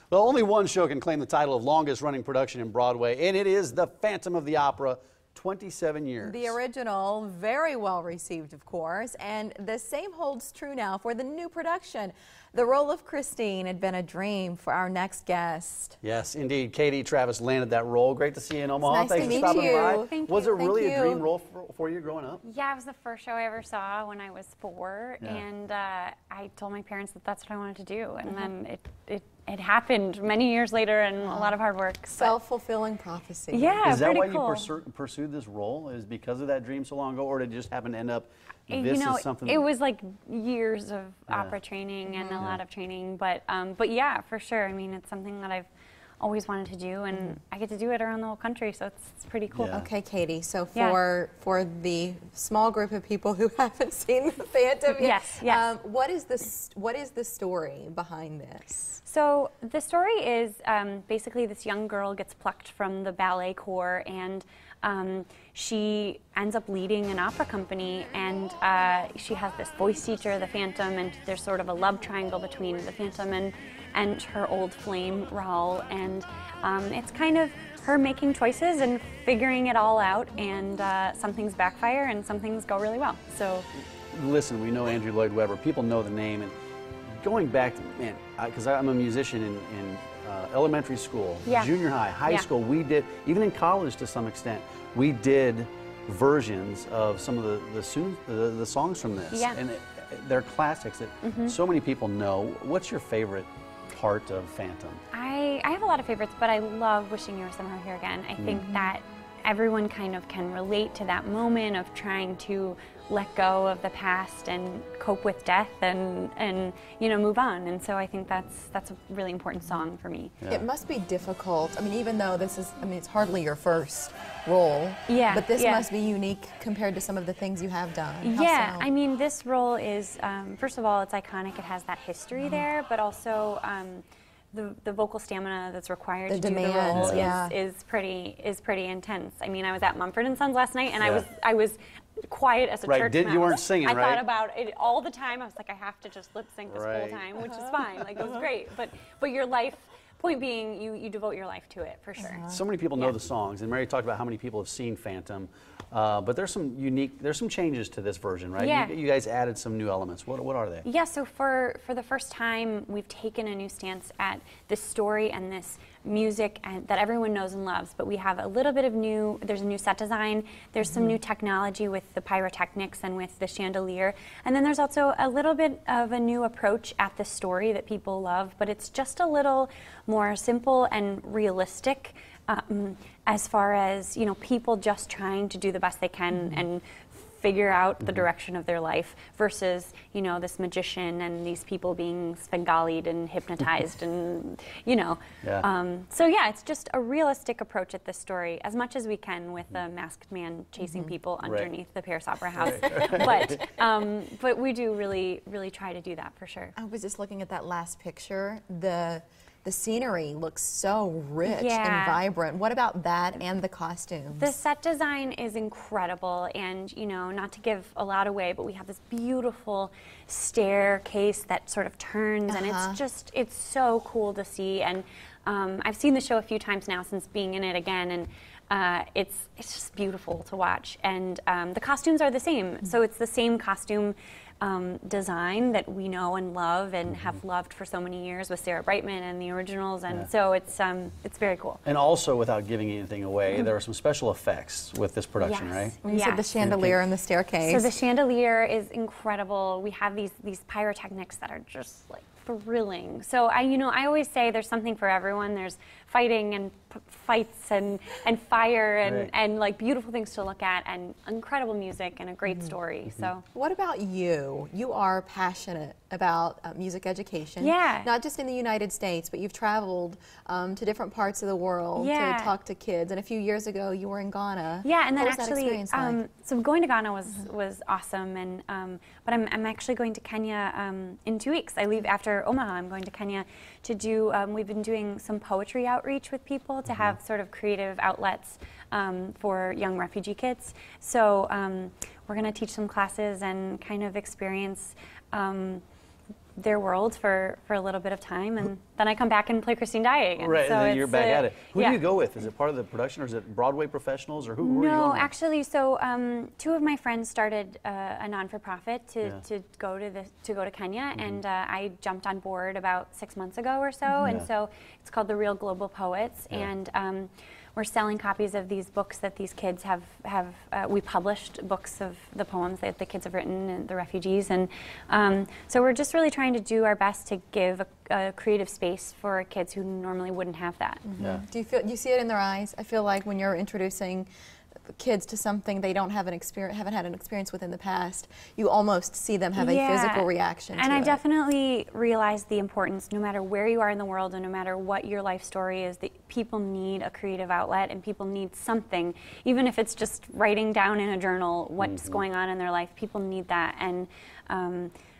Well, only one show can claim the title of longest running production in Broadway, and it is The Phantom of the Opera, 27 years. The original, very well received, of course, and the same holds true now for the new production. The role of Christine had been a dream for our next guest. Yes, indeed. Katie Travis landed that role. Great to see you in Omaha. It's nice Thanks to for meet stopping you. by. Thank Was you. it really Thank a dream you. role for you growing up? Yeah, it was the first show I ever saw when I was 4, and I told my parents that that's what I wanted to do, and then it happened many years later, and a lot of hard work. Self-fulfilling prophecy. Yeah, Is that why cool. you pursued this role? Is because of that dream so long ago, or did it just happen to end up Is something? It was like years of opera training and a lot of training, but yeah, for sure. I mean, it's something that I've always wanted to do, and I get to do it around the whole country, so it's pretty cool. Yeah. Okay, Katie, so for the small group of people who haven't seen The Phantom yet, yes. what is the story behind this? So the story is basically this young girl gets plucked from the ballet corps, and she ends up leading an opera company, and she has this voice teacher, the Phantom, and there's sort of a love triangle between the Phantom and her old flame, Raoul, and it's kind of her making choices and figuring it all out, and some things backfire and some things go really well. So, listen, we know Andrew Lloyd Webber. People know the name, and going back to, man, because I'm a musician in elementary school, junior high, high school, we did, even in college to some extent, we did versions of some of the songs from this. And they're classics that so many people know. What's your favorite part of Phantom? I have a lot of favorites, but I love Wishing You Were Somewhere Here Again. I think that everyone kind of can relate to that moment of trying to let go of the past and cope with death and you know, move on. And so I think that's a really important song for me. It must be difficult. I mean, even though this is, I mean, it's hardly your first role. But this must be unique compared to some of the things you have done. How so? I mean, this role is, first of all, it's iconic. It has that history there, but also the vocal stamina that's required to do the role is pretty intense. I mean, I was at Mumford and Sons last night, and I was quiet as a church mouse. You weren't singing, I thought about it all the time. I was like, I have to just lip sync this whole time, which is fine. Like, it was great. But your life, point being, you devote your life to it, for sure. So many people know the songs, and Mary talked about how many people have seen Phantom, but there's some changes to this version, right? You guys added some new elements. What are they? Yeah, so for the first time, we've taken a new stance at this story and this music that everyone knows and loves, but we have a little bit of there's a new set design, there's some new technology with the pyrotechnics and with the chandelier, and then there's also a little bit of a new approach at the story that people love, but it's just a little more simple and realistic as far as, you know, people just trying to do the best they can and figure out the direction of their life versus, you know, this magician and these people being Svengali'd and hypnotized and, you know. So yeah, it's just a realistic approach at this story as much as we can with a masked man chasing people underneath the Paris Opera House. But we do really try to do that for sure. I was just looking at that last picture. The scenery looks so rich and vibrant. What about that and the costumes? The set design is incredible, and, you know, not to give a lot away, but we have this beautiful staircase that sort of turns, and it's so cool to see. And I've seen the show a few times now since being in it again, and it's just beautiful to watch. And the costumes are the same, so it's the same costume design that we know and love and have loved for so many years with Sarah Brightman and the originals, and so it's very cool. And also, without giving anything away, there are some special effects with this production, right? You said the chandelier and the staircase. So the chandelier is incredible. We have these pyrotechnics that are just like thrilling. So I always say there's something for everyone. There's fighting and fights and fire and like beautiful things to look at and incredible music and a great story. So what about you? You are passionate about music education. Not just in the United States, but you've traveled to different parts of the world to talk to kids. And a few years ago, you were in Ghana. And then what was that experience like? So going to Ghana was awesome. And but I'm actually going to Kenya in 2 weeks. I leave after Omaha. I'm going to Kenya to do. We've been doing some poetry outreach with people to have sort of creative outlets for young refugee kids. So we're going to teach some classes and kind of experience their world for a little bit of time, and then I come back and play Christine Daae again. Right, so and then you're back at it. Who yeah. do you go with? Is it part of the production, or is it Broadway professionals, or who are you going with? No, actually, so 2 of my friends started a non-for-profit to go to Kenya, and I jumped on board about 6 months ago or so, and so it's called The Real Global Poets, and we're selling copies of these books that these kids have we published books of the poems that the kids have written, and the refugees, and so we're just really trying to do our best to give a creative space for kids who normally wouldn't have that. Yeah. Do you see it in their eyes? I feel like when you're introducing kids to something they don't have haven't had an experience with in the past, you almost see them have a physical reaction to and I it. definitely realize the importance, no matter where you are in the world and no matter what your life story is, that people need a creative outlet, and people need something, even if it's just writing down in a journal what's going on in their life. People need that, and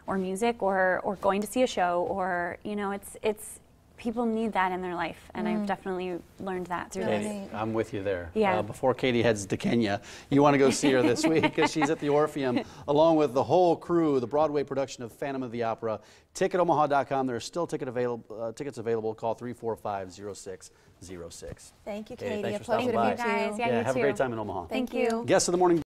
or music, or going to see a show, or it's people need that in their life, and I've definitely learned that through this. I'm with you there. Yeah. Before Katie heads to Kenya, you want to go see her this week because she's at the Orpheum along with the whole crew, the Broadway production of Phantom of the Opera. Ticketomaha.com. There are still tickets available. Call 345-0606. Thank you, Katie. Thanks a for stopping pleasure to by. meet you. Yeah, you have too. a great time in Omaha. Thank you. Guest of the morning.